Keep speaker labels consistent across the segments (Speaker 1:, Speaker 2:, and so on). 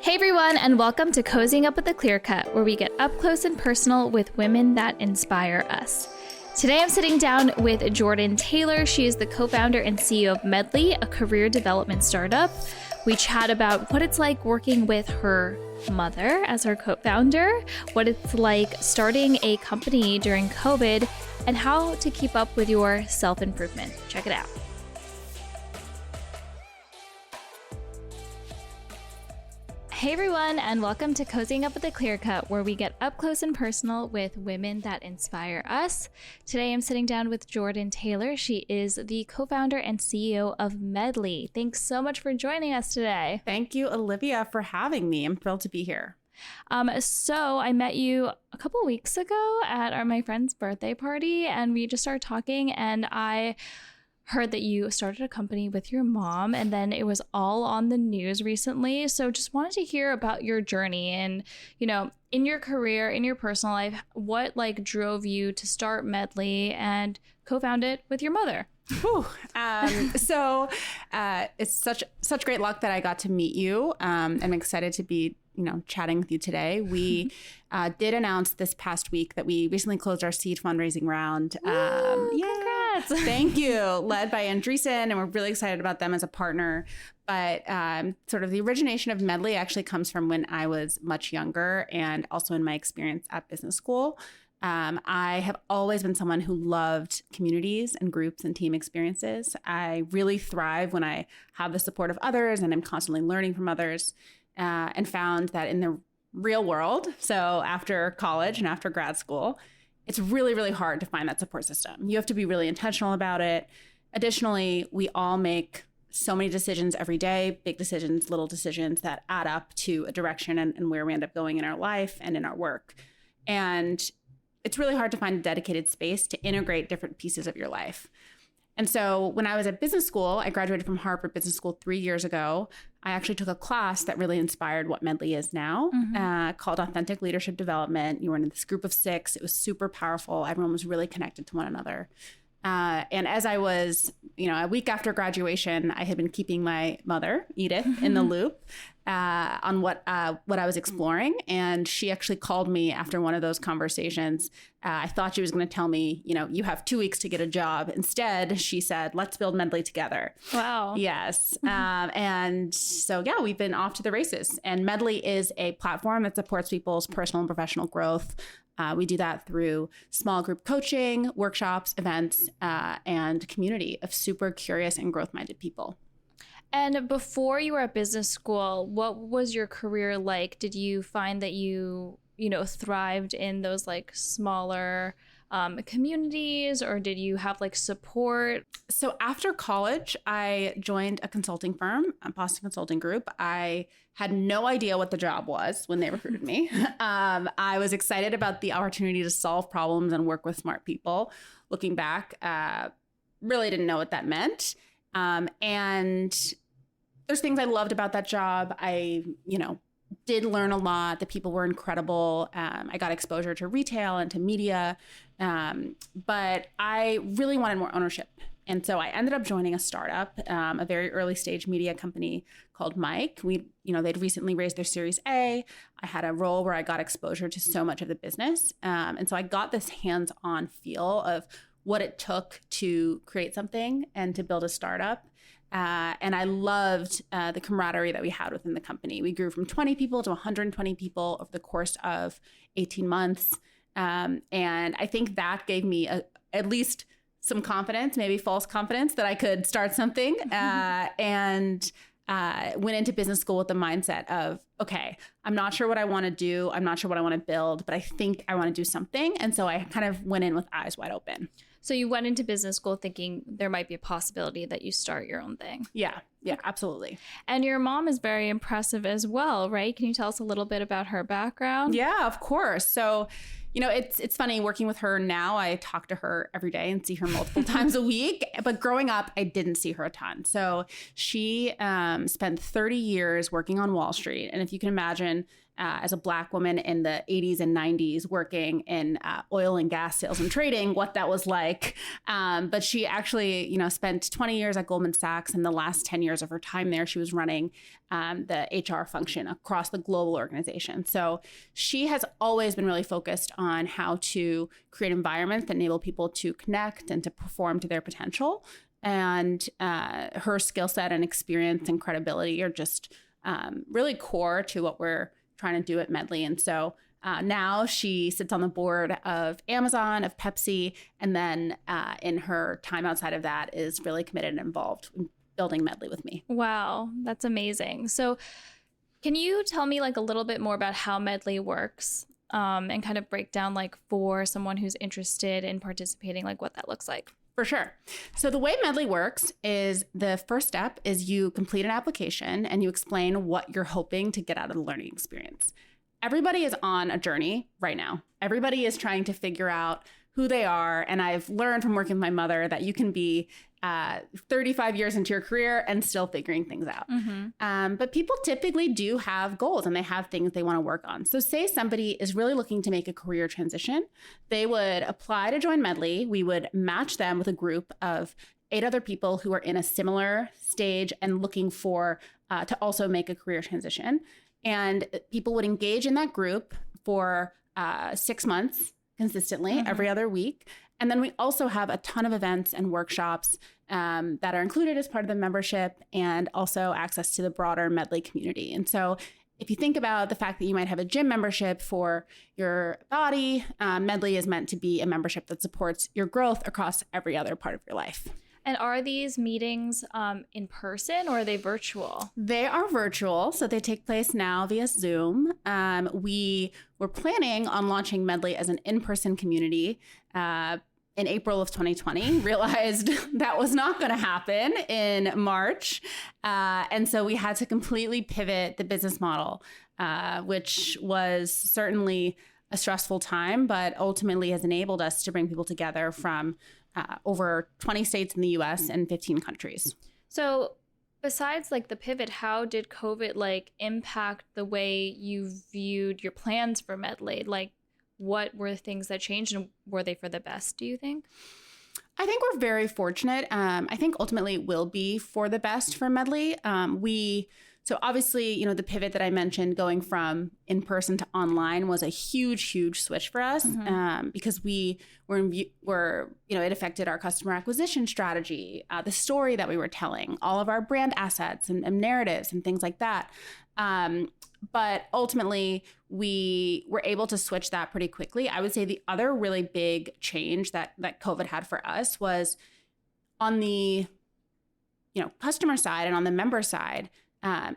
Speaker 1: Hey everyone, and welcome to Cozying Up with a Clear Cut, where we get up close and personal with women that inspire us. Today I'm sitting down with Jordan Taylor. She is the co-founder and CEO of Medley, a career development startup. We chat about what it's like working with her mother as her co-founder, what it's like starting a company during COVID, and how to keep up with your self-improvement. Check it out. Hey everyone, and welcome to Cozying Up with a Clear Cut, where we get up close and personal with women that inspire us. Today I'm sitting down with Jordan Taylor. She is the co-founder and CEO of Medley. Thanks so much for joining us today.
Speaker 2: Thank you, Olivia, for having me. I'm thrilled to be here.
Speaker 1: So I met you a couple weeks ago at my friend's birthday party, and we just started talking, and I heard that you started a company with your mom, and then it was all on the news recently. So just wanted to hear about your journey and, in your career, in your personal life, what drove you to start Medley and co-found it with your mother?
Speaker 2: So it's such great luck that I got to meet you. I'm excited to be chatting with you today. We did announce this past week that we recently closed our seed fundraising round.
Speaker 1: Congrats.
Speaker 2: Thank you. Led by Andreessen, and we're really excited about them as a partner. But sort of the origination of Medley actually comes from when I was much younger, and also in my experience at business school. I have always been someone who loved communities and groups and team experiences. I really thrive when I have the support of others and I'm constantly learning from others, and found that in the real world, so after college and after grad school, it's really, really hard to find that support system. You have to be really intentional about it. Additionally, we all make so many decisions every day, big decisions, little decisions that add up to a direction and where we end up going in our life and in our work. And it's really hard to find a dedicated space to integrate different pieces of your life. And so when I was at business school, I graduated from Harvard Business School 3 years ago. I actually took a class that really inspired what Medley is now, called Authentic Leadership Development. You were in this group of 6. It was super powerful. Everyone was really connected to one another. And as I was, a week after graduation, I had been keeping my mother, Edith, in the loop on what I was exploring. And she actually called me after one of those conversations. I thought she was going to tell me, you have 2 weeks to get a job. Instead, she said, let's build Medley together.
Speaker 1: Wow.
Speaker 2: Yes. And so, we've been off to the races. And Medley is a platform that supports people's personal and professional growth. We do that through small group coaching, workshops, events, and community of super curious and growth-minded people.
Speaker 1: And before you were at business school, what was your career like? Did you find that you thrived in those smaller communities, or did you have support?
Speaker 2: So after college, I joined a consulting firm, a Boston Consulting Group. I had no idea what the job was when they recruited me. I was excited about the opportunity to solve problems and work with smart people. Looking back, really didn't know what that meant. And there's things I loved about that job. I, did learn a lot. The people were incredible. I got exposure to retail and to media. But I really wanted more ownership. And so I ended up joining a startup, a very early stage media company called Mike. They'd recently raised their Series A. I had a role where I got exposure to so much of the business. And so I got this hands-on feel of what it took to create something and to build a startup. And I loved the camaraderie that we had within the company. We grew from 20 people to 120 people over the course of 18 months. And I think that gave me at least some confidence, maybe false confidence, that I could start something. And went into business school with the mindset of, okay, I'm not sure what I want to do. I'm not sure what I want to build, but I think I want to do something. And so I kind of went in with eyes wide open.
Speaker 1: So you went into business school thinking there might be a possibility that you start your own thing.
Speaker 2: Yeah, absolutely.
Speaker 1: And your mom is very impressive as well, right? Can you tell us a little bit about her background?
Speaker 2: Yeah, of course. So, it's funny working with her now. I talk to her every day and see her multiple times a week. But growing up, I didn't see her a ton. So she spent 30 years working on Wall Street. And if you can imagine, as a Black woman in the 80s and 90s working in oil and gas sales and trading, what that was like. But she actually, spent 20 years at Goldman Sachs and the last 10 years years of her time there, she was running the HR function across the global organization. So she has always been really focused on how to create environments that enable people to connect and to perform to their potential. And her skill set and experience and credibility are just really core to what we're trying to do at Medley. And so now she sits on the board of Amazon, of Pepsi, and then in her time outside of that is really committed and involved in building Medley with me.
Speaker 1: Wow, that's amazing. So can you tell me like a little bit more about how Medley works and kind of break down like for someone who's interested in participating, like what that looks like?
Speaker 2: For sure. So the way Medley works is the first step is you complete an application and you explain what you're hoping to get out of the learning experience. Everybody is on a journey right now. Everybody is trying to figure out who they are. And I've learned from working with my mother that you can be 35 years into your career and still figuring things out. But people typically do have goals and they have things they want to work on. So say somebody is really looking to make a career transition, they would apply to join Medley. We would match them with a group of 8 other people who are in a similar stage and looking for to also make a career transition. And people would engage in that group for 6 months consistently every other week. And then we also have a ton of events and workshops that are included as part of the membership and also access to the broader Medley community. And so if you think about the fact that you might have a gym membership for your body, Medley is meant to be a membership that supports your growth across every other part of your life.
Speaker 1: And are these meetings in person or are they virtual? They
Speaker 2: are virtual. So they take place now via Zoom. We were planning on launching Medley as an in-person community in April of 2020, realized that was not going to happen in March. And so we had to completely pivot the business model, which was certainly a stressful time, but ultimately has enabled us to bring people together from over 20 states in the US and 15 countries.
Speaker 1: So besides like the pivot, how did COVID like impact the way you viewed your plans for Medley? Like what were the things that changed and were they for the best, do you think?
Speaker 2: I think we're very fortunate. I think ultimately it will be for the best for Medley. So obviously, you know, the pivot that I mentioned going from in-person to online was a huge, huge switch for us because we were, you know, it affected our customer acquisition strategy, the story that we were telling, all of our brand assets and narratives and things like that. But ultimately, we were able to switch that pretty quickly. I would say the other really big change that COVID had for us was on the, you know, customer side and on the member side.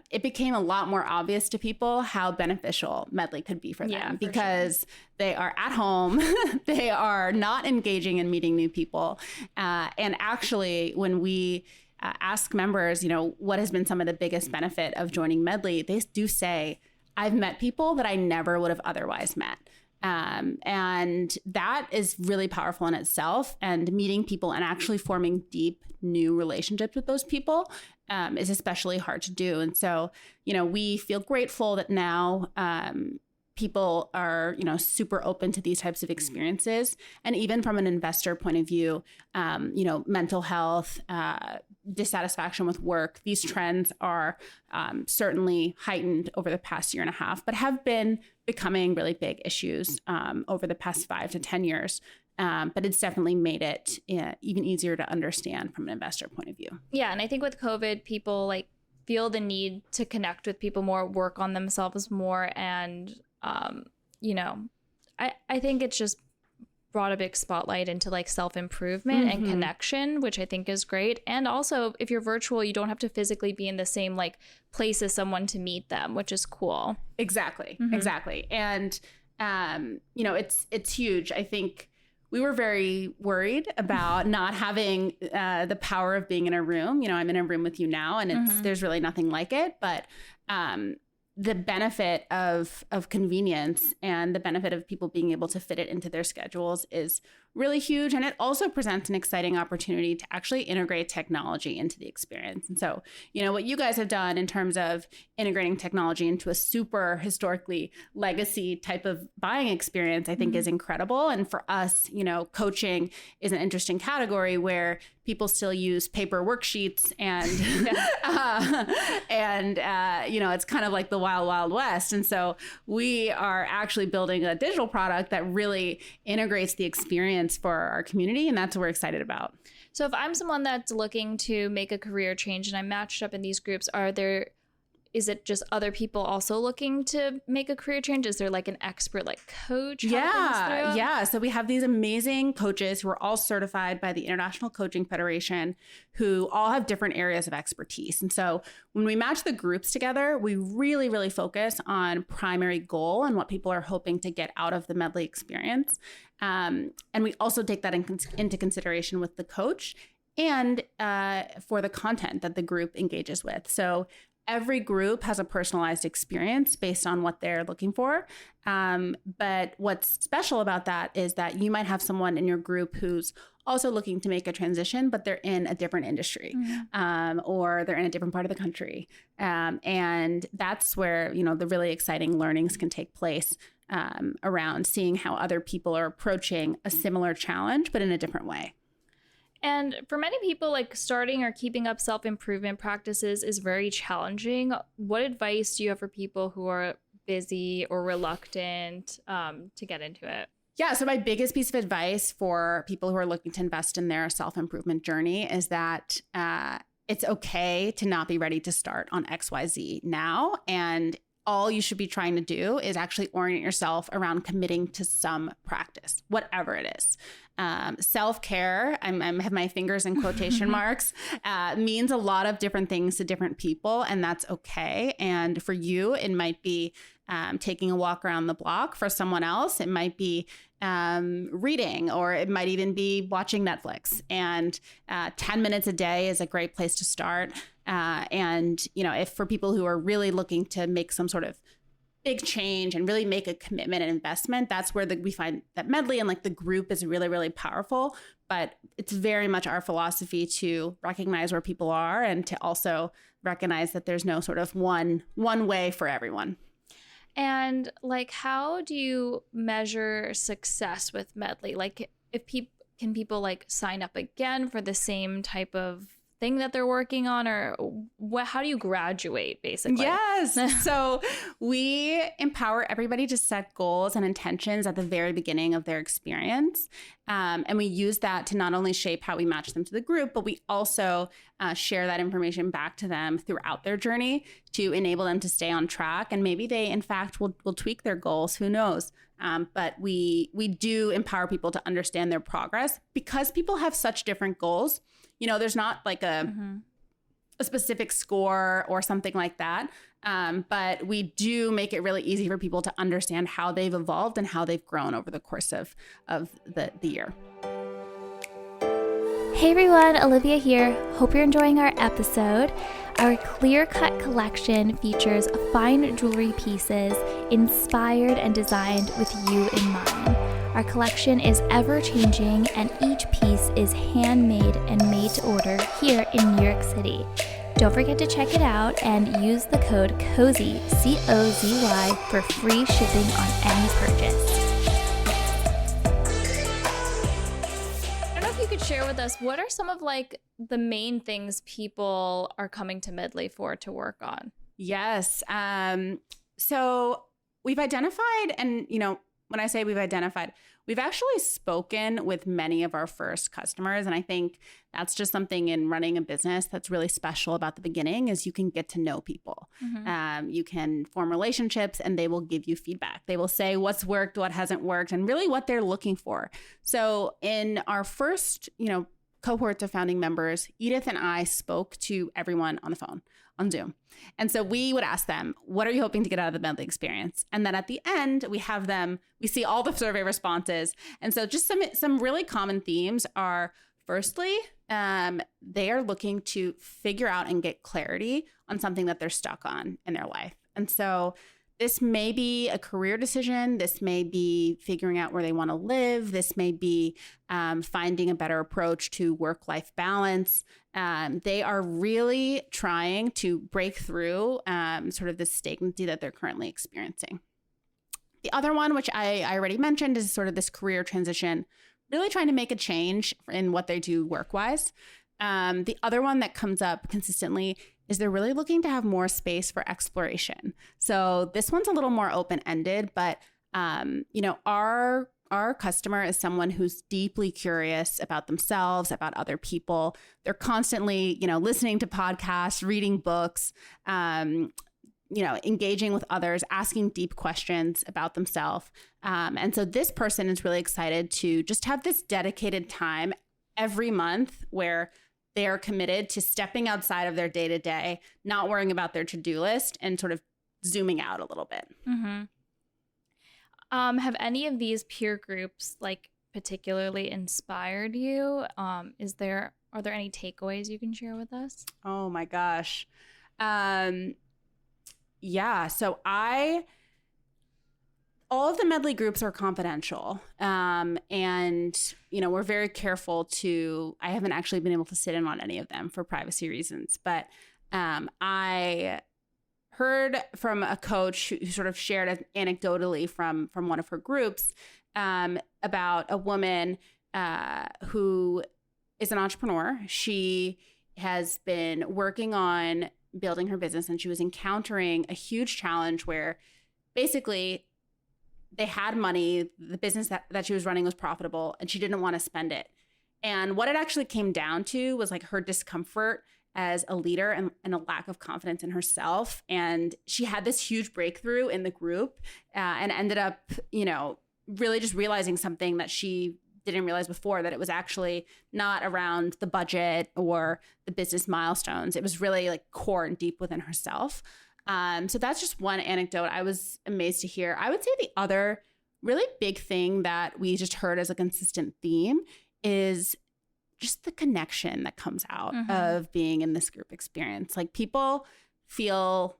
Speaker 2: It became a lot more obvious to people how beneficial Medley could be for them because they are at home, they are not engaging in meeting new people. And actually, when we ask members, you know, what has been some of the biggest benefit of joining Medley, they do say, I've met people that I never would have otherwise met. And that is really powerful in itself. And meeting people and actually forming deep new relationships with those people is especially hard to do. And so, you know, we feel grateful that now people are, you know, super open to these types of experiences. And even from an investor point of view, you know, mental health, dissatisfaction with work, these trends are certainly heightened over the past year and a half, but have been becoming really big issues over the past 5 to 10 years. But it's definitely made it even easier to understand from an investor point of view.
Speaker 1: Yeah. And I think with COVID, people like feel the need to connect with people more, work on themselves more. And, you know, I think it's just brought a big spotlight into like self-improvement and connection, which I think is great. And also if you're virtual, you don't have to physically be in the same like place as someone to meet them, which is cool.
Speaker 2: Exactly. Exactly. And, you know, it's huge. I think we were very worried about not having the power of being in a room. You know, I'm in a room with you now and there's really nothing like it, but the benefit of convenience and the benefit of people being able to fit it into their schedules is really huge. And it also presents an exciting opportunity to actually integrate technology into the experience. And so, what you guys have done in terms of integrating technology into a super historically legacy type of buying experience, I think is incredible. And for us, coaching is an interesting category where people still use paper worksheets and, it's kind of like the wild, wild west. And so we are actually building a digital product that really integrates the experience for our community. And that's what we're excited about.
Speaker 1: So if I'm someone that's looking to make a career change and I'm matched up in these groups, is it just other people also looking to make a career change? Is there like an expert like coach?
Speaker 2: Yeah. So we have these amazing coaches who are all certified by the International Coaching Federation, who all have different areas of expertise. And so when we match the groups together, we really, really focus on primary goal and what people are hoping to get out of the Medley experience. And we also take that into consideration with the coach and for the content that the group engages with. So every group has a personalized experience based on what they're looking for. But what's special about that is that you might have someone in your group who's also looking to make a transition, but they're in a different industry, or they're in a different part of the country. And that's where, the really exciting learnings can take place around seeing how other people are approaching a similar challenge, but in a different way.
Speaker 1: And for many people, like starting or keeping up self-improvement practices is very challenging. What advice do you have for people who are busy or reluctant to get into it?
Speaker 2: Yeah. So my biggest piece of advice for people who are looking to invest in their self-improvement journey is that it's okay to not be ready to start on XYZ now. And all you should be trying to do is actually orient yourself around committing to some practice, whatever it is. Self-care, I have my fingers in quotation marks, means a lot of different things to different people, and that's okay. And for you, it might be taking a walk around the block. For someone else, it might be reading, or it might even be watching Netflix. And 10 minutes a day is a great place to start. And, if for people who are really looking to make some sort of big change and really make a commitment and investment, that's where we find that Medley and like the group is really, really powerful. But it's very much our philosophy to recognize where people are and to also recognize that there's no sort of one way for everyone.
Speaker 1: And like, how do you measure success with Medley? Like, can people like sign up again for the same type of thing that they're working on, or how do you graduate basically?
Speaker 2: Yes. So we empower everybody to set goals and intentions at the very beginning of their experience. And we use that to not only shape how we match them to the group, but we also share that information back to them throughout their journey to enable them to stay on track. And maybe they, in fact, will tweak their goals. Who knows? But we do empower people to understand their progress because people have such different goals. There's not like a specific score or something like that. But we do make it really easy for people to understand how they've evolved and how they've grown over the course of the year.
Speaker 1: Hey everyone, Olivia here. Hope you're enjoying our episode. Our Clear Cut collection features fine jewelry pieces inspired and designed with you in mind. Our collection is ever-changing and each piece is handmade and made to order here in New York City. Don't forget to check it out and use the code COZY, COZY, for free shipping on any purchase. I don't know if you could share with us, what are some of like the main things people are coming to Medley for to work on?
Speaker 2: Yes. So we've identified, and when I say we've identified, we've actually spoken with many of our first customers. And I think that's just something in running a business that's really special about the beginning is you can get to know people. You can form relationships and they will give you feedback. They will say what's worked, what hasn't worked, and really what they're looking for. So in our first, cohort of founding members, Edith and I spoke to everyone on the phone, on Zoom. And so we would ask them, what are you hoping to get out of the Medley experience? And then at the end, we see all the survey responses. And so just some really common themes are, firstly, they are looking to figure out and get clarity on something that they're stuck on in their life. And so this may be a career decision. This may be figuring out where they want to live. This may be finding a better approach to work-life balance. They are really trying to break through sort of the stagnancy that they're currently experiencing. The other one, which I already mentioned, is sort of this career transition, really trying to make a change in what they do work-wise. The other one that comes up consistently is they're really looking to have more space for exploration. So this one's a little more open-ended, but our customer is someone who's deeply curious about themselves, about other people. They're constantly, listening to podcasts, reading books, engaging with others, asking deep questions about themselves. And so this person is really excited to just have this dedicated time every month where they are committed to stepping outside of their day-to-day, not worrying about their to-do list, and sort of zooming out a little bit.
Speaker 1: Mm-hmm. Have any of these peer groups particularly inspired you? Are there any takeaways you can share with us?
Speaker 2: Oh my gosh. Yeah. So all of the Medley groups are confidential. And, we're very careful I haven't actually been able to sit in on any of them for privacy reasons. But I heard from a coach who sort of shared anecdotally from one of her groups about a woman who is an entrepreneur. She has been working on building her business, and she was encountering a huge challenge where basically they had money, the business that she was running was profitable, and she didn't want to spend it. And what it actually came down to was her discomfort as a leader and a lack of confidence in herself. And she had this huge breakthrough in the group and ended up, really just realizing something that she didn't realize before, that it was actually not around the budget or the business milestones. It was really core and deep within herself. So that's just one anecdote I was amazed to hear. I would say the other really big thing that we just heard as a consistent theme is just the connection that comes out of being in this group experience. People feel,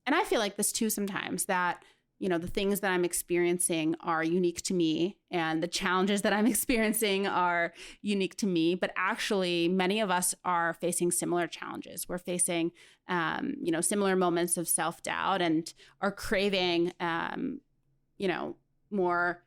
Speaker 2: and I feel like this too sometimes, that the things that I'm experiencing are unique to me, and the challenges that I'm experiencing are unique to me. But actually, many of us are facing similar challenges. We're facing, similar moments of self-doubt, and are craving, more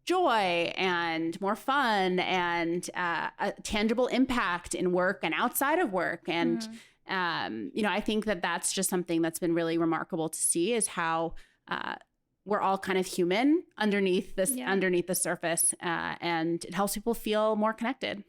Speaker 2: joy and more fun and a tangible impact in work and outside of work. And, I think that that's just something that's been really remarkable to see, is how we're all kind of human underneath the surface, and it helps people feel more connected.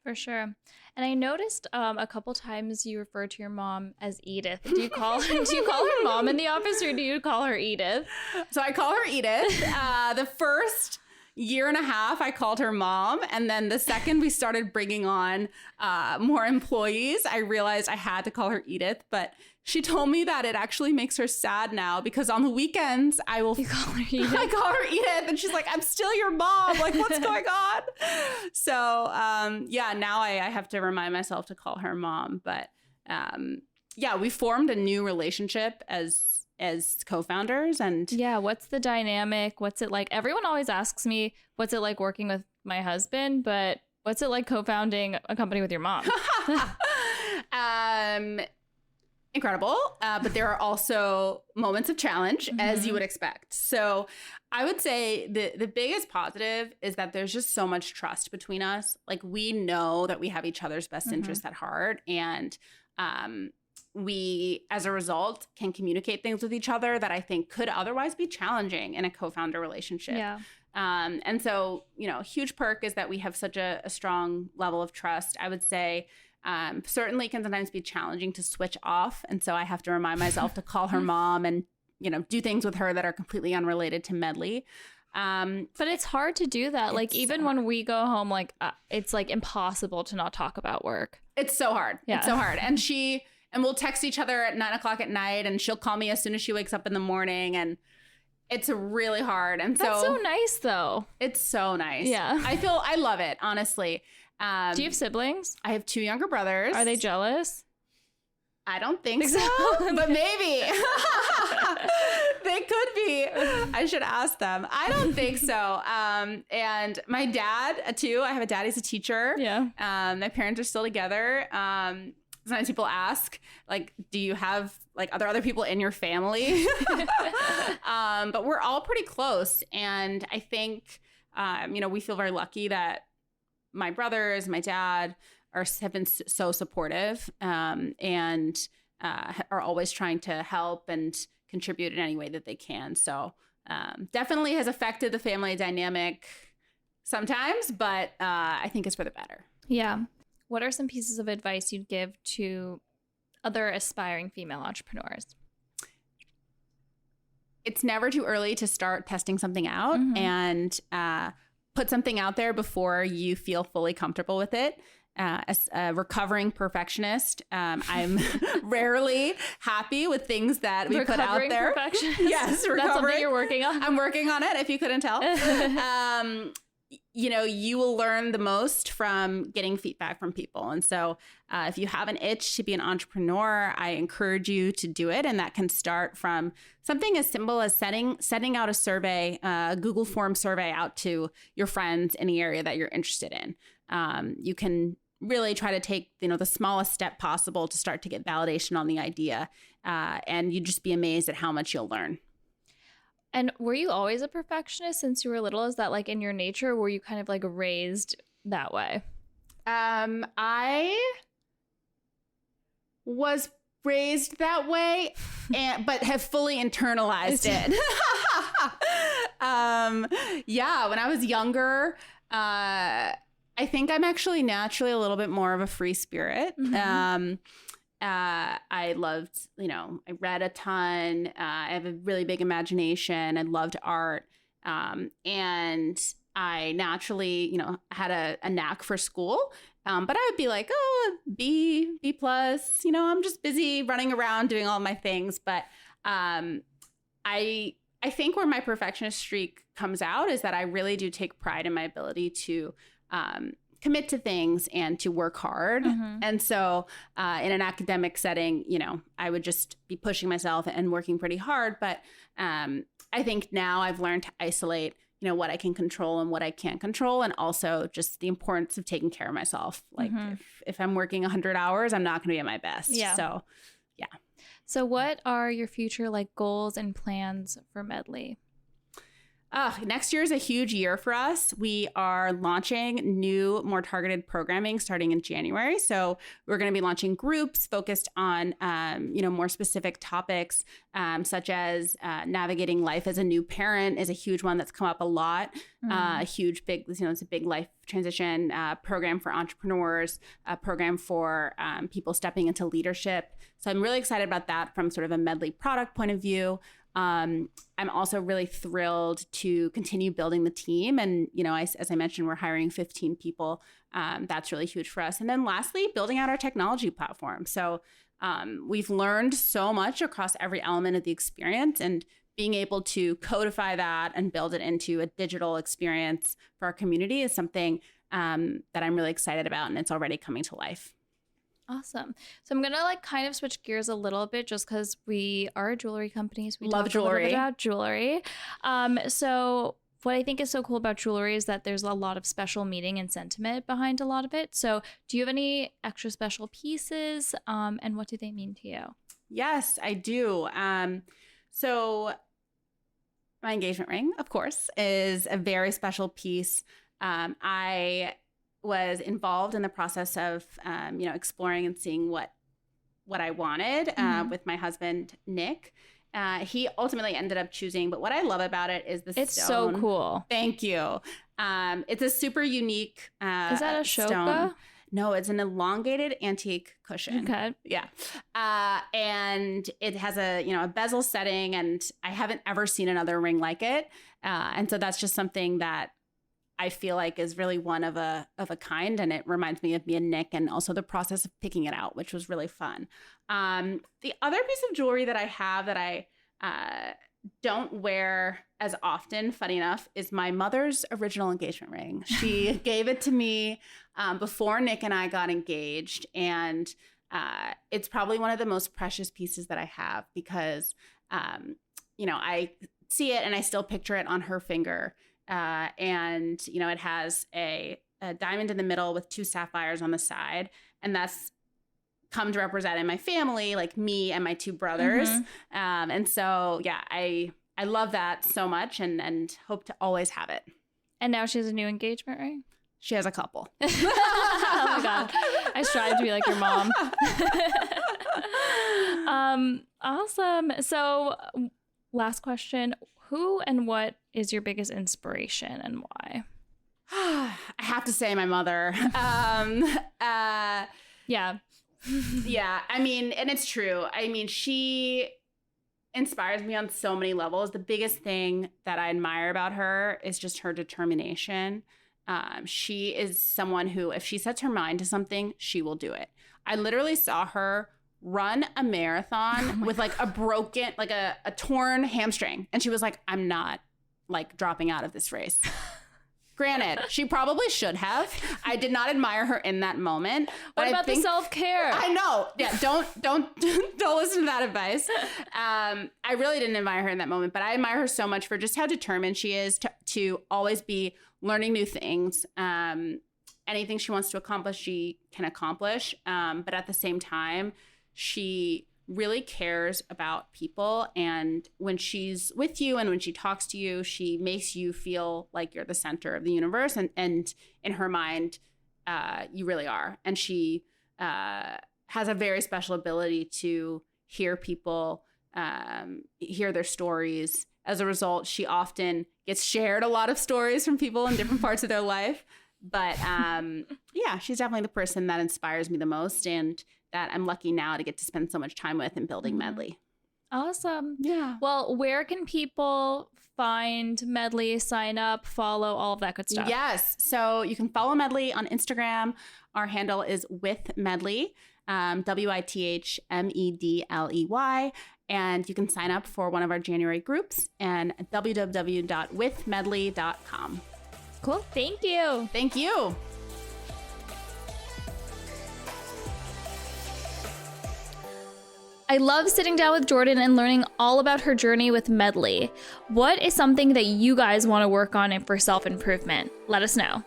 Speaker 1: For sure. And I noticed a couple times you refer to your mom as Edith. Do you call her mom in the office, or do you call her Edith?
Speaker 2: So I call her Edith. The first year and a half, I called her mom. And then the second we started bringing on more employees, I realized I had to call her Edith. But she told me that it actually makes her sad now, because on the weekends I will
Speaker 1: call her Edith.
Speaker 2: I call her Edith, and she's like, "I'm still your mom. What's going on?" So now I have to remind myself to call her mom. But we formed a new relationship as co-founders. And
Speaker 1: what's the dynamic? What's it like? Everyone always asks me, what's it like working with my husband? But what's it like co-founding a company with your mom?
Speaker 2: Incredible. But there are also moments of challenge, as you would expect. So I would say the biggest positive is that there's just so much trust between us. We know that we have each other's best interests at heart. And we, as a result, can communicate things with each other that I think could otherwise be challenging in a co-founder relationship.
Speaker 1: Yeah.
Speaker 2: And so, a huge perk is that we have such a strong level of trust. I would say certainly can sometimes be challenging to switch off. And so I have to remind myself to call her mom and, do things with her that are completely unrelated to Medley.
Speaker 1: But it's hard to do that. Even when we go home, it's impossible to not talk about work.
Speaker 2: It's so hard.
Speaker 1: Yeah.
Speaker 2: It's so hard. And we'll text each other at 9:00 at night, and she'll call me as soon as she wakes up in the morning. And it's really hard. And
Speaker 1: that's so nice, though.
Speaker 2: It's so nice.
Speaker 1: Yeah.
Speaker 2: I love it, honestly.
Speaker 1: Do you have siblings?
Speaker 2: I have 2 younger brothers.
Speaker 1: Are they jealous?
Speaker 2: I don't think so, but maybe. They could be. I should ask them. I don't think so. And my dad too. I have a dad. He's a teacher.
Speaker 1: Yeah.
Speaker 2: My parents are still together. Sometimes people ask, like, do you have like other people in your family? But we're all pretty close. And I think, we feel very lucky that my brothers, my dad have been so supportive and are always trying to help and contribute in any way that they can. So definitely has affected the family dynamic sometimes, but I think it's for the better.
Speaker 1: Yeah. What are some pieces of advice you'd give to other aspiring female entrepreneurs?
Speaker 2: It's never too early to start testing something out and put something out there before you feel fully comfortable with it. As a recovering perfectionist, I'm rarely happy with things that we put out there. Yes, recovering.
Speaker 1: That's something you're working on.
Speaker 2: I'm working on it, if you couldn't tell. You will learn the most from getting feedback from people. And so if you have an itch to be an entrepreneur, I encourage you to do it. And that can start from something as simple as sending out a survey, a Google form survey out to your friends in the area that you're interested in. You can really try to take, the smallest step possible to start to get validation on the idea. And you'd just be amazed at how much you'll learn.
Speaker 1: And were you always a perfectionist since you were little? Is that like in your nature? Or were you kind of like raised that way?
Speaker 2: I was raised that way, but have fully internalized it. When I was younger, I think I'm actually naturally a little bit more of a free spirit. I loved, I read a ton. I have a really big imagination. I loved art. And I naturally, had a knack for school. But I would be like, B plus, I'm just busy running around doing all my things. But I think where my perfectionist streak comes out is that I really do take pride in my ability to commit to things and to work hard. And so in an academic setting, I would just be pushing myself and working pretty hard. But I think now I've learned to isolate, what I can control and what I can't control. And also just the importance of taking care of myself. Like if I'm working 100 hours, I'm not going to be at my best.
Speaker 1: Yeah.
Speaker 2: So, yeah.
Speaker 1: So what are your future goals and plans for Medley?
Speaker 2: Next year is a huge year for us. We are launching new, more targeted programming starting in January. So we're going to be launching groups focused on, more specific topics, such as navigating life as a new parent is a huge one that's come up a lot. A huge, big, it's a big life transition program for entrepreneurs, a program for people stepping into leadership. So I'm really excited about that from sort of a Medley product point of view. I'm also really thrilled to continue building the team. And, as I mentioned, we're hiring 15 people. That's really huge for us. And then lastly, building out our technology platform. So we've learned so much across every element of the experience, and being able to codify that and build it into a digital experience for our community is something that I'm really excited about. And it's already coming to life.
Speaker 1: Awesome. So I'm going to kind of switch gears a little bit just because we are a jewelry company. So we
Speaker 2: love
Speaker 1: talk
Speaker 2: jewelry.
Speaker 1: A little bit about jewelry. So what I think is so cool about jewelry is that there's a lot of special meaning and sentiment behind a lot of it. So do you have any extra special pieces and what do they mean to you?
Speaker 2: Yes, I do. So my engagement ring, of course, is a very special piece. I was involved in the process of, exploring and seeing what I wanted with my husband, Nick. He ultimately ended up choosing, but what I love about it is the stone.
Speaker 1: It's so cool.
Speaker 2: Thank you. It's a super unique
Speaker 1: Is that a
Speaker 2: stone.
Speaker 1: shoka?
Speaker 2: No, it's an elongated antique cushion.
Speaker 1: Okay.
Speaker 2: Yeah. And it has a bezel setting, and I haven't ever seen another ring like it. And so that's just something that I feel like is really one of a kind, and it reminds me of me and Nick, and also the process of picking it out, which was really fun. The other piece of jewelry that I have that I don't wear as often, funny enough, is my mother's original engagement ring. She gave it to me before Nick and I got engaged, and it's probably one of the most precious pieces that I have because I see it and I still picture it on her finger. And, it has a diamond in the middle with 2 sapphires on the side. And that's come to represent in my family, like me and my 2 brothers. And so, yeah, I love that so much and hope to always have it.
Speaker 1: And now she has a new engagement ring?
Speaker 2: She has a couple.
Speaker 1: Oh my God. I strive to be like your mom. Awesome. So last question. Who and what is your biggest inspiration and why?
Speaker 2: I have to say my mother.
Speaker 1: Yeah.
Speaker 2: Yeah. I mean, and it's true. I mean, she inspires me on so many levels. The biggest thing that I admire about her is just her determination. She is someone who, if she sets her mind to something, she will do it. I literally saw her run a marathon with like a broken, like a torn hamstring. And she was like, I'm not like dropping out of this race. Granted, she probably should have. I did not admire her in that moment. But
Speaker 1: what about the self-care?
Speaker 2: I know. Yeah, don't listen to that advice. I really didn't admire her in that moment, but I admire her so much for just how determined she is to always be learning new things. Anything she wants to accomplish, she can accomplish. But at the same time, she really cares about people, and when she's with you and when she talks to you, she makes you feel like you're the center of the universe, and in her mind you really are. And she has a very special ability to hear people, hear their stories. As a result, she often gets shared a lot of stories from people in different parts of their life. But yeah, she's definitely the person that inspires me the most, and that I'm lucky now to get to spend so much time with in building Medley.
Speaker 1: Awesome.
Speaker 2: Yeah.
Speaker 1: Well, where can people find Medley, sign up, follow, all of that good stuff?
Speaker 2: Yes. So you can follow Medley on Instagram. Our handle is with Medley, WITHMEDLEY. And you can sign up for one of our January groups and www.withmedley.com.
Speaker 1: Cool. Thank you.
Speaker 2: Thank you.
Speaker 1: I love sitting down with Jordan and learning all about her journey with Medley. What is something that you guys want to work on for self-improvement? Let us know.